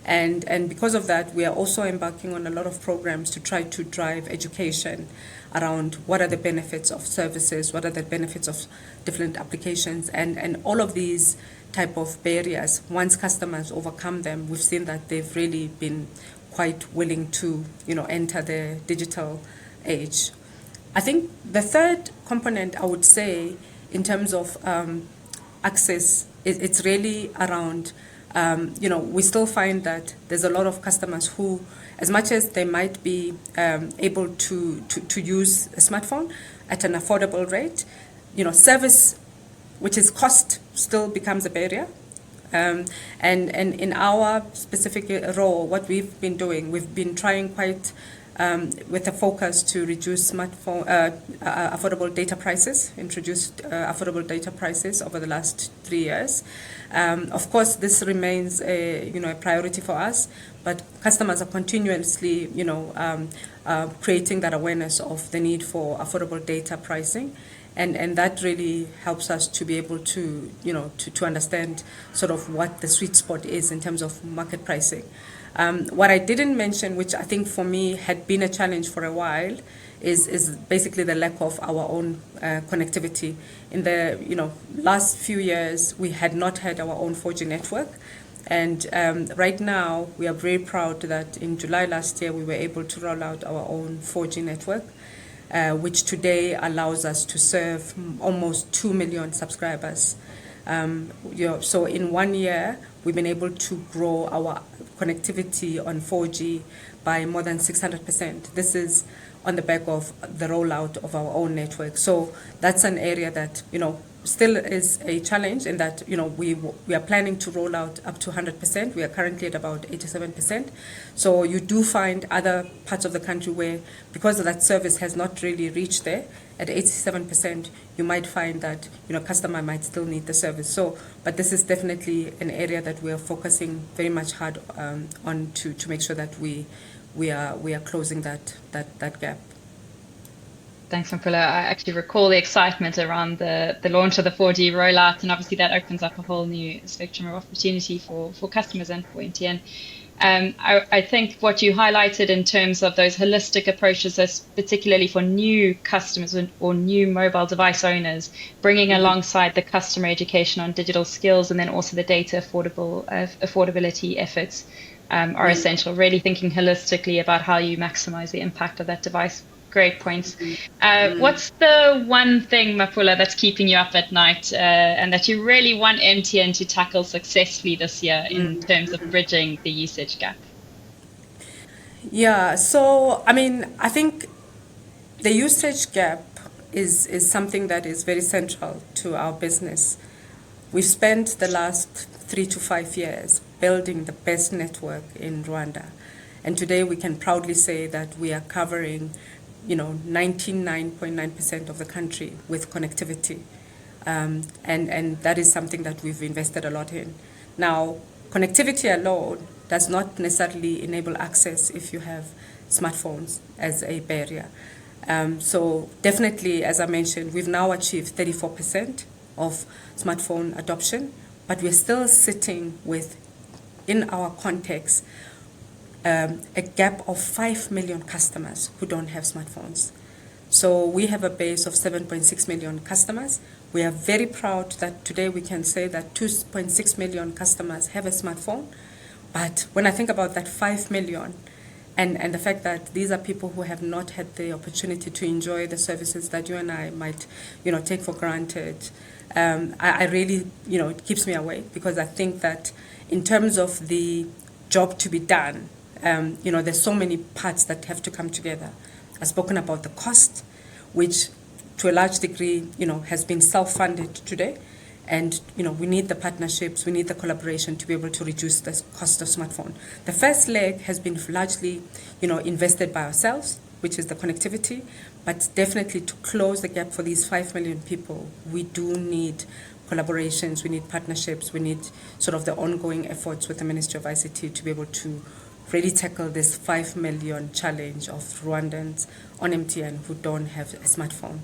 And because of that, we are also embarking on a lot of programs to try to drive education around what are the benefits of services, what are the benefits of different applications, and all of these type of barriers. Once customers overcome them, we've seen that they've really been quite willing to, enter the digital age. I think the third component, I would say, in terms of access, it's really around, we still find that there's a lot of customers who, as much as they might be able to use a smartphone at an affordable rate, service, which is cost, still becomes a barrier. And in our specific role, what we've been doing, we've been trying quite with a focus to reduce smartphone affordable data prices, introduced affordable data prices over the last 3 years. Of course, this remains a priority for us, but customers are continuously creating that awareness of the need for affordable data pricing. And that really helps us to be able to, to understand sort of what the sweet spot is in terms of market pricing. What I didn't mention, which I think for me had been a challenge for a while, is basically the lack of our own connectivity. In the last few years, we had not had our own 4G network. And right now, we are very proud that in July last year, we were able to roll out our own 4G network, which today allows us to serve almost 2 million subscribers. So in 1 year, we've been able to grow our connectivity on 4G by more than 600%. This is on the back of the rollout of our own network. So that's an area that, still is a challenge in that, we are planning to roll out up to 100%. We are currently at about 87%. So you do find other parts of the country where, because that service has not really reached there, at 87%, you might find that, customer might still need the service. So, but this is definitely an area that we are focusing very much hard on to make sure that we are closing that gap. Thanks, Mpula. I actually recall the excitement around the launch of the 4G rollout, and obviously that opens up a whole new spectrum of opportunity for customers and for MTN. I think what you highlighted in terms of those holistic approaches, particularly for new customers or new mobile device owners, bringing alongside the customer education on digital skills and then also the data affordability efforts are essential. Really thinking holistically about how you maximize the impact of that device. Great points. What's the one thing, Mapula, that's keeping you up at night and that you really want MTN to tackle successfully this year in terms of bridging the usage gap? Yeah, so, I think the usage gap is something that is very central to our business. We've spent the last 3 to 5 years building the best network in Rwanda. And today we can proudly say that we are covering 99.9% of the country with connectivity. And that is something that we've invested a lot in. Now, connectivity alone does not necessarily enable access if you have smartphones as a barrier. So definitely, as I mentioned, we've now achieved 34% of smartphone adoption, but we're still sitting with, in our context, a gap of 5 million customers who don't have smartphones. So we have a base of 7.6 million customers. We are very proud that today we can say that 2.6 million customers have a smartphone. But when I think about that 5 million and the fact that these are people who have not had the opportunity to enjoy the services that you and I might, take for granted, I really, it keeps me awake because I think that in terms of the job to be done, there's so many parts that have to come together. I've spoken about the cost, which to a large degree, has been self-funded today. And, we need the partnerships, we need the collaboration to be able to reduce the cost of smartphone. The first leg has been largely, invested by ourselves, which is the connectivity. But definitely to close the gap for these 5 million people, we do need collaborations, we need partnerships, we need sort of the ongoing efforts with the Ministry of ICT to be able to really tackle this 5 million challenge of Rwandans on MTN who don't have a smartphone.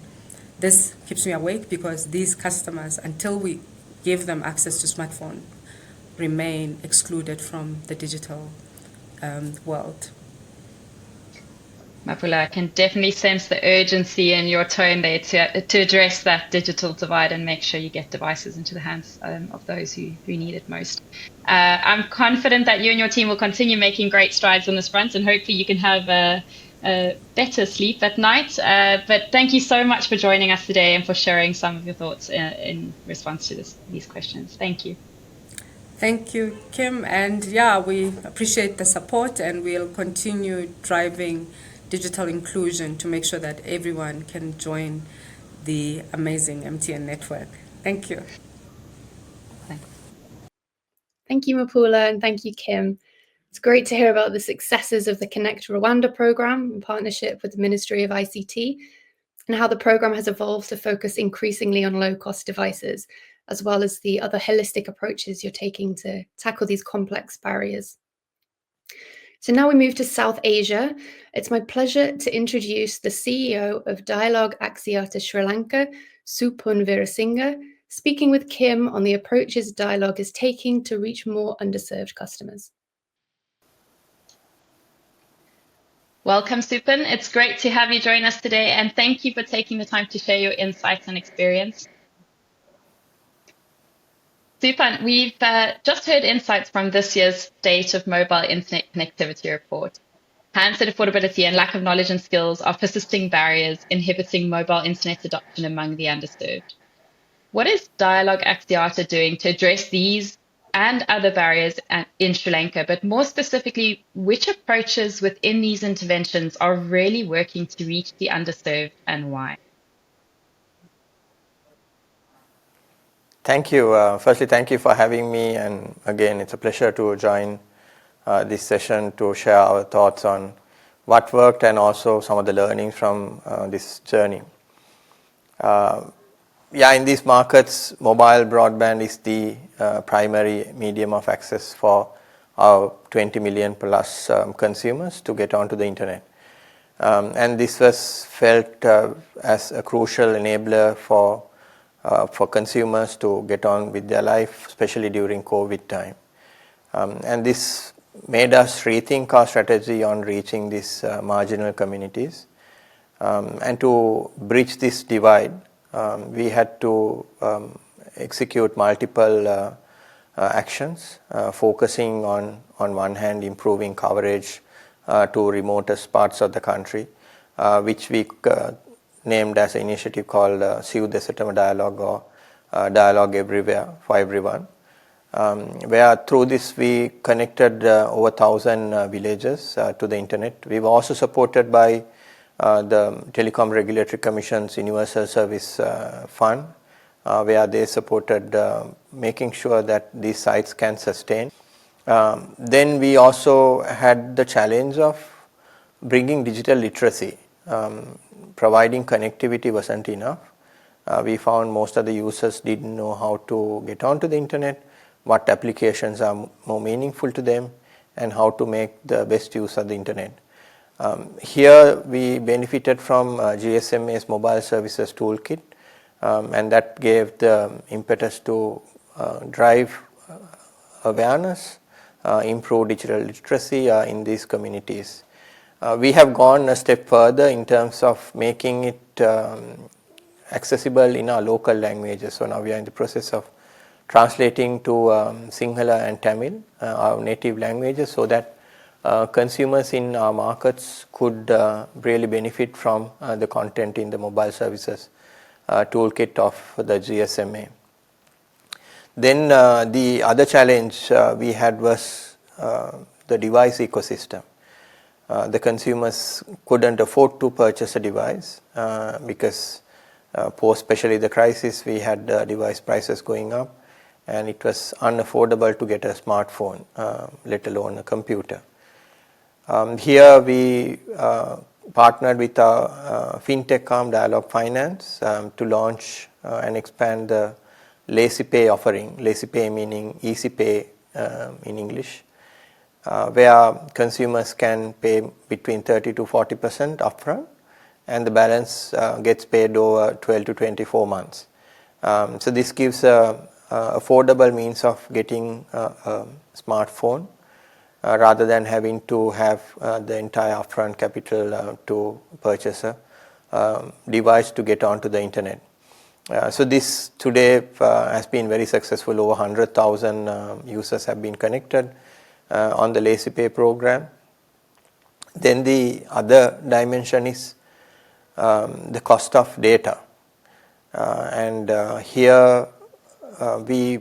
This keeps me awake because these customers, until we give them access to smartphone, remain excluded from the digital world. Mapula, I can definitely sense the urgency in your tone there to address that digital divide and make sure you get devices into the hands of those who need it most. I'm confident that you and your team will continue making great strides on this front, and hopefully you can have a better sleep at night. But thank you so much for joining us today and for sharing some of your thoughts in response to these questions. Thank you. Thank you, Kim. And yeah, we appreciate the support, and we'll continue driving digital inclusion to make sure that everyone can join the amazing MTN network. Thank you. Thank you, Mapula, and thank you, Kim. It's great to hear about the successes of the Connect Rwanda program in partnership with the Ministry of ICT, and how the program has evolved to focus increasingly on low-cost devices, as well as the other holistic approaches you're taking to tackle these complex barriers. So now we move to South Asia. It's my pleasure to introduce the CEO of Dialogue Axiata Sri Lanka, Supun Veerasinga, speaking with Kim on the approaches Dialogue is taking to reach more underserved customers. Welcome, Supun. It's great to have you join us today, and thank you for taking the time to share your insights and experience. Supun, we've just heard insights from this year's State of Mobile Internet Connectivity Report. Handset affordability and lack of knowledge and skills are persisting barriers inhibiting mobile internet adoption among the underserved. What is Dialogue Axiata doing to address these and other barriers in Sri Lanka, but more specifically, which approaches within these interventions are really working to reach the underserved and why? Thank you. Firstly, thank you for having me. And again, it's a pleasure to join this session to share our thoughts on what worked and also some of the learnings from this journey. In these markets, mobile broadband is the primary medium of access for our 20 million plus consumers to get onto the internet. And this was felt as a crucial enabler for consumers to get on with their life, especially during COVID time. And this made us rethink our strategy on reaching these marginal communities. And to bridge this divide, we had to execute multiple actions, focusing on one hand improving coverage to remotest parts of the country, which we named as an initiative called Siudesetama Dialogue or Dialogue Everywhere for Everyone, where through this we connected over 1,000 villages to the internet. We were also supported by the Telecom Regulatory Commission's Universal Service Fund, where they supported making sure that these sites can sustain. Then we also had the challenge of bringing digital literacy. Providing connectivity wasn't enough. We found most of the users didn't know how to get onto the internet, what applications are more meaningful to them, and how to make the best use of the internet. Here we benefited from GSMA's Mobile Services Toolkit, and that gave the impetus to drive awareness, improve digital literacy in these communities. We have gone a step further in terms of making it accessible in our local languages. So now we are in the process of translating to Sinhala and Tamil, our native languages, so that consumers in our markets could really benefit from the content in the mobile services toolkit of the GSMA. Then the other challenge we had was the device ecosystem. The consumers couldn't afford to purchase a device because especially the crisis, we had device prices going up, and it was unaffordable to get a smartphone, let alone a computer. Here we partnered with our fintech arm, Dialogue Finance, to launch and expand the lazy pay offering, lazy pay meaning easy pay in English, where consumers can pay between 30 to 40% upfront, and the balance gets paid over 12 to 24 months. So this gives a affordable means of getting a smartphone rather than having to have the entire upfront capital to purchase a device to get onto the internet. So this today has been very successful. Over 100,000 users have been connected on the Lazy Pay program. Then the other dimension is the cost of data. And here we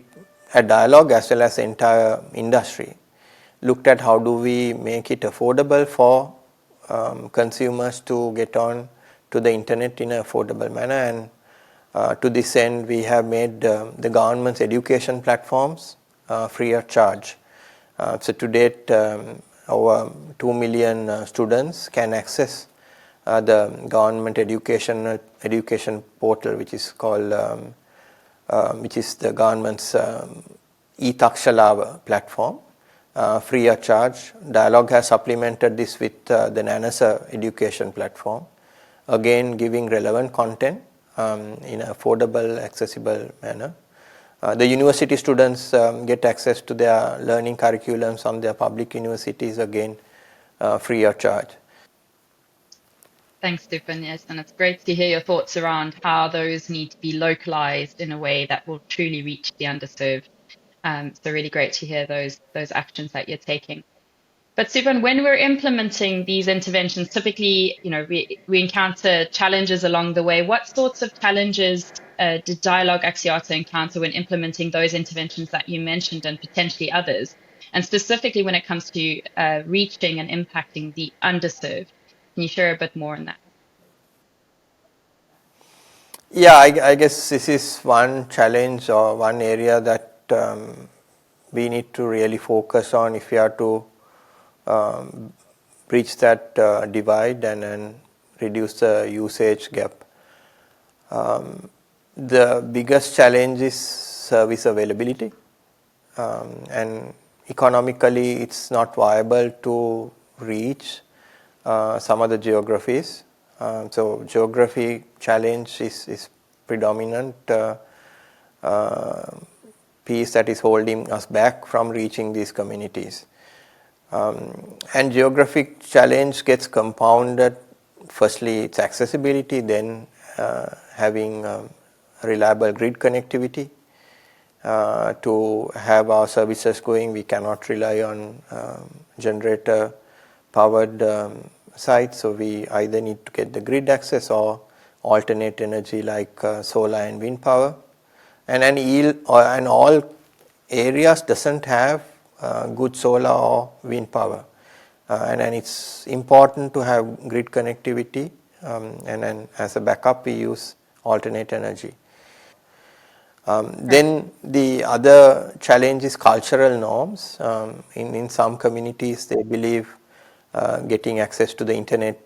at Dialog as well as the entire industry looked at how do we make it affordable for consumers to get on to the internet in an affordable manner, and to this end we have made the government's education platforms free of charge. So to date over 2 million students can access the government education portal, which is called which is the government's e-Takshalava platform, free of charge. Dialog has supplemented this with the Nanasa education platform, again giving relevant content in an affordable, accessible manner. The university students get access to their learning curriculums on their public universities, again free of charge. Thanks, Stefan. Yes, and it's great to hear your thoughts around how those need to be localized in a way that will truly reach the underserved. So really great to hear those actions that you're taking. But Stefan, when we're implementing these interventions, typically, we encounter challenges along the way. What sorts of challenges did Dialog Axiata encounter when implementing those interventions that you mentioned and potentially others? And specifically when it comes to reaching and impacting the underserved? Can you share a bit more on that? Yeah, I guess this is one challenge or one area that we need to really focus on if we are to bridge that divide and reduce the usage gap. The biggest challenge is service availability, and economically it's not viable to reach some of the geographies. So geography challenge is predominant piece that is holding us back from reaching these communities. And geographic challenge gets compounded. Firstly, it's accessibility, then having reliable grid connectivity. To have our services going, we cannot rely on generator powered sites, so we either need to get the grid access or alternate energy like solar and wind power. And all areas doesn't have good solar or wind power, and it's important to have grid connectivity, and then as a backup we use alternate energy. Then the other challenge is cultural norms. In some communities they believe getting access to the internet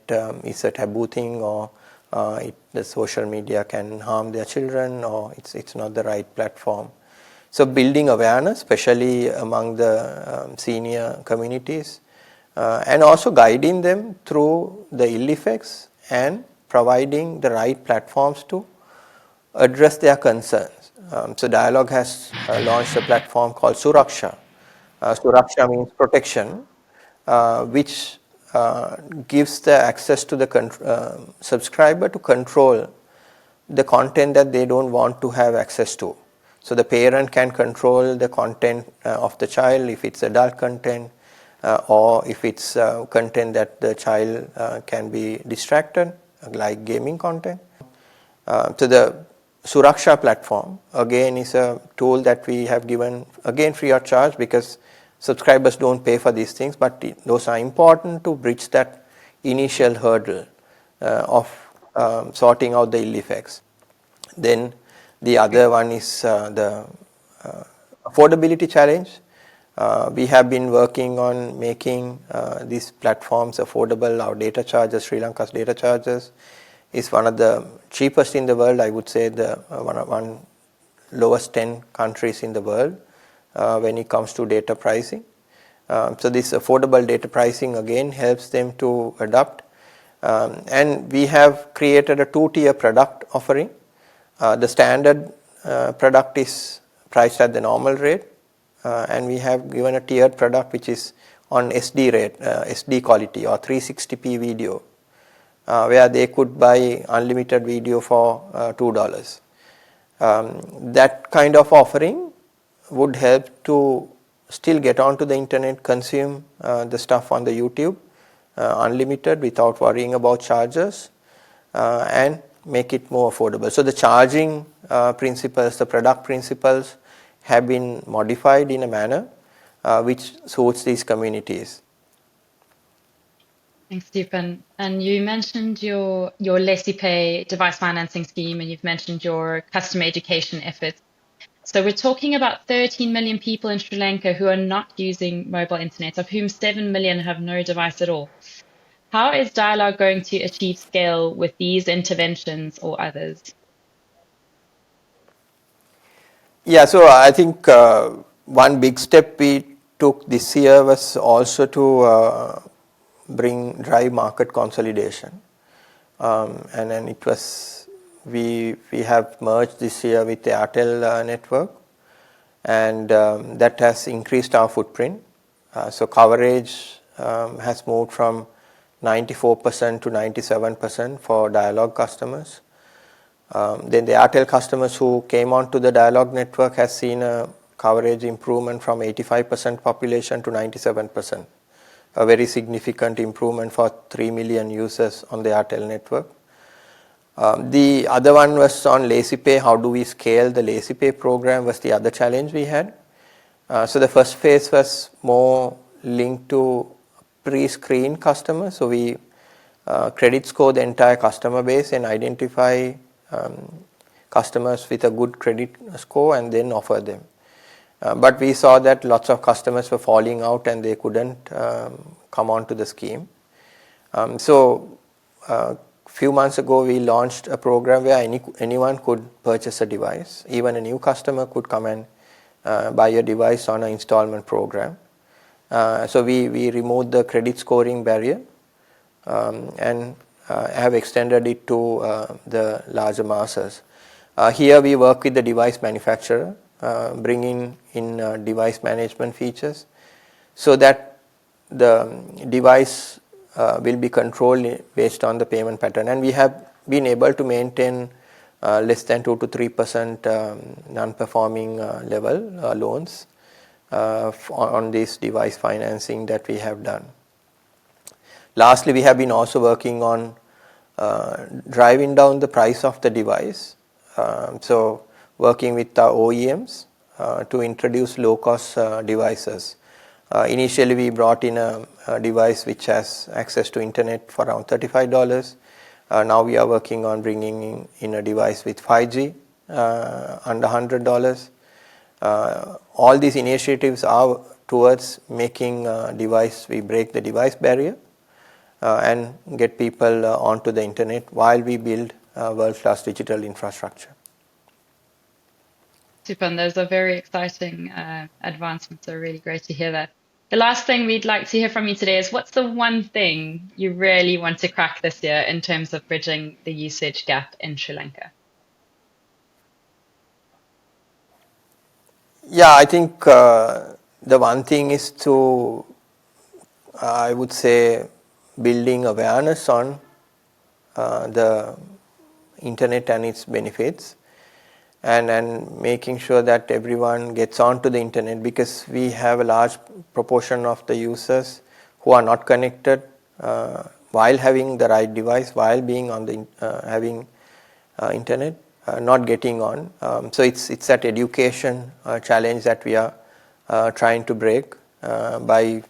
is a taboo thing, or the social media can harm their children, or it's not the right platform. So building awareness, especially among the senior communities, and also guiding them through the ill effects and providing the right platforms to address their concerns. So Dialog has launched a platform called Suraksha. Suraksha means protection, which gives the access to the subscriber to control the content that they don't want to have access to. So the parent can control the content of the child if it's adult content, or if it's content that the child can be distracted, like gaming content. So the Suraksha platform again is a tool that we have given again free of charge, because subscribers don't pay for these things, but those are important to bridge that initial hurdle of sorting out the ill effects. Then the other one is the affordability challenge. We have been working on making these platforms affordable. Our data charges, Sri Lanka's data charges, is one of the cheapest in the world. I would say the one lowest 10 countries in the world when it comes to data pricing. So this affordable data pricing again helps them to adapt. And we have created a 2-tier product offering. The standard product is priced at the normal rate, and we have given a tiered product which is on SD rate, SD quality or 360p video, where they could buy unlimited video for $2. That kind of offering would help to still get onto the internet, consume the stuff on the YouTube unlimited without worrying about charges, and make it more affordable. So the charging principles, the product principles have been modified in a manner which suits these communities. Thanks, Stephen. And you mentioned your LesiPay device financing scheme, and you've mentioned your customer education efforts. So we're talking about 13 million people in Sri Lanka who are not using mobile internet, of whom 7 million have no device at all. How is Dialogue going to achieve scale with these interventions or others? Yeah, so I think one big step we took this year was also to drive market consolidation, and then it was we have merged this year with the Airtel network, and that has increased our footprint. So coverage has moved from 94% to 97% for Dialogue customers. Then the Airtel customers who came onto the Dialogue network has seen a coverage improvement from 85% population to 97%. A very significant improvement for 3 million users on the Airtel network. The other one was on LesiPay. How do we scale the LesiPay program was the other challenge we had. So the first phase was more linked to pre-screen customers. So we credit score the entire customer base and identify customers with a good credit score and then offer them. But we saw that lots of customers were falling out and they couldn't come onto the scheme. So a few months ago we launched a program where anyone could purchase a device. Even a new customer could come and buy a device on an installment program. So we removed the credit scoring barrier and have extended it to the larger masses. Here we work with the device manufacturer, bringing in device management features so that the device will be controlled based on the payment pattern. And we have been able to maintain less than 2 to 3% non-performing level loans on this device financing that we have done. Lastly, we have been also working on driving down the price of the device. So working with our OEMs to introduce low-cost devices. Initially, we brought in a device which has access to internet for around $35. Now we are working on bringing in a device with 5G under $100. All these initiatives are towards making we break the device barrier and get people onto the internet while we build world-class digital infrastructure. Super, and those are very exciting advancements. Are really great to hear that. The last thing we'd like to hear from you today is what's the one thing you really want to crack this year in terms of bridging the usage gap in Sri Lanka? Yeah, I think the one thing is to, I would say, building awareness on the internet and its benefits, and making sure that everyone gets onto the internet, because we have a large proportion of the users who are not connected while having the right device, while being on the having internet, not getting on. So it's that education challenge that we are trying to break by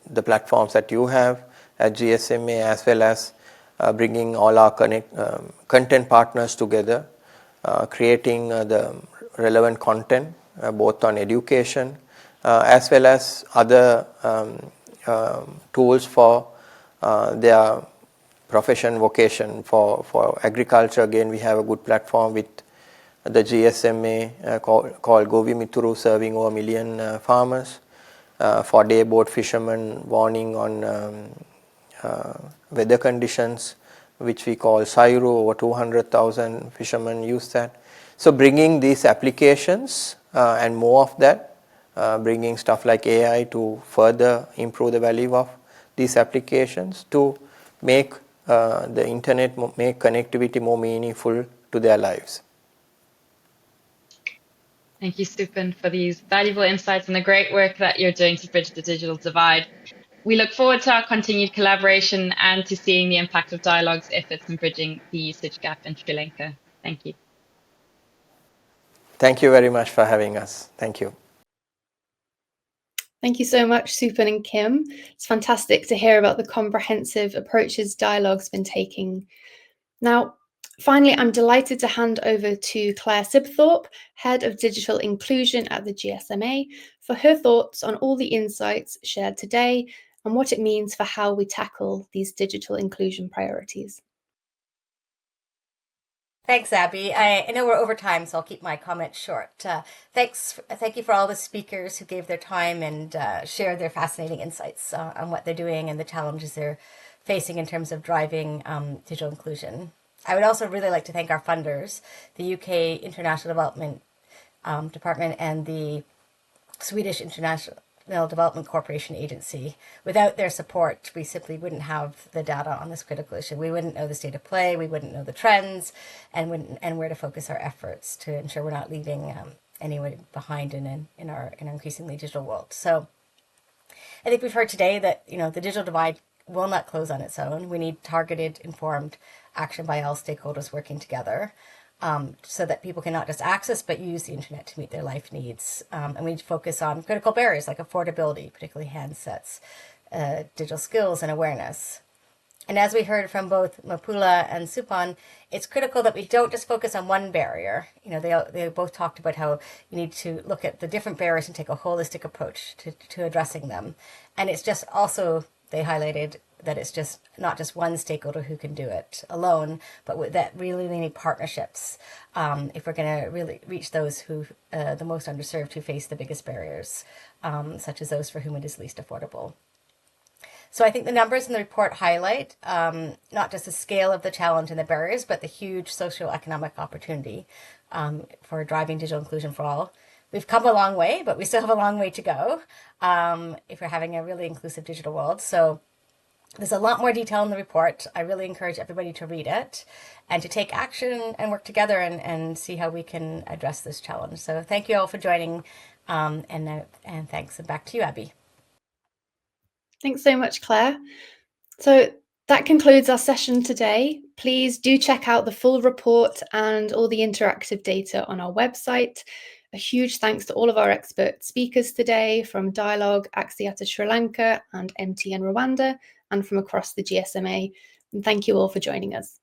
the platforms that you have at GSMA, as well as bringing all our content partners together, creating the relevant content both on education as well as other tools for their profession, vocation. For agriculture, again, we have a good platform with the GSMA called Govimituru, serving over 1 million farmers. For dayboat fishermen, warning on weather conditions, which we call Sairu. Over 200,000 fishermen use that. So bringing these applications and more of that, bringing stuff like AI to further improve the value of these applications to make the internet, make connectivity more meaningful to their lives. Thank you, Supan, for these valuable insights and the great work that you're doing to bridge the digital divide. We look forward to our continued collaboration and to seeing the impact of Dialogue's efforts in bridging the usage gap in Sri Lanka. Thank you. Thank you very much for having us. Thank you. Thank you so much, Supan and Kim. It's fantastic to hear about the comprehensive approaches Dialogue's been taking. Now, finally, I'm delighted to hand over to Claire Sibthorpe, Head of Digital Inclusion at the GSMA, for her thoughts on all the insights shared today and what it means for how we tackle these digital inclusion priorities. Thanks, Abby. I know we're over time, so I'll keep my comments short. Thank you for all the speakers who gave their time and shared their fascinating insights on what they're doing and the challenges they're facing in terms of driving digital inclusion. I would also really like to thank our funders, the UK International Development Department and the Swedish International Development Corporation Agency. Without their support, we simply wouldn't have the data on this critical issue. We wouldn't know the state of play, we wouldn't know the trends, and where to focus our efforts to ensure we're not leaving anyone behind in our increasingly digital world. So I think we've heard today that the digital divide will not close on its own. We need targeted, informed action by all stakeholders working together. So that people can not just access but use the internet to meet their life needs. And we need to focus on critical barriers like affordability, particularly handsets, digital skills and awareness. And as we heard from both Mapula and Supan, it's critical that we don't just focus on one barrier. They both talked about how you need to look at the different barriers and take a holistic approach to addressing them. And it's just also, they highlighted that it's just not just one stakeholder who can do it alone, but that really we need partnerships if we're going to really reach those who the most underserved, who face the biggest barriers, such as those for whom it is least affordable. So I think the numbers in the report highlight not just the scale of the challenge and the barriers, but the huge socioeconomic opportunity for driving digital inclusion for all. We've come a long way, but we still have a long way to go if we're having a really inclusive digital world. So there's a lot more detail in the report. I really encourage everybody to read it and to take action and work together and see how we can address this challenge. So thank you all for joining, and thanks. And back to you, Abby. Thanks so much, Claire. So that concludes our session today. Please do check out the full report and all the interactive data on our website. A huge thanks to all of our expert speakers today from Dialogue, Axiata Sri Lanka and MTN Rwanda, and from across the GSMA. And thank you all for joining us.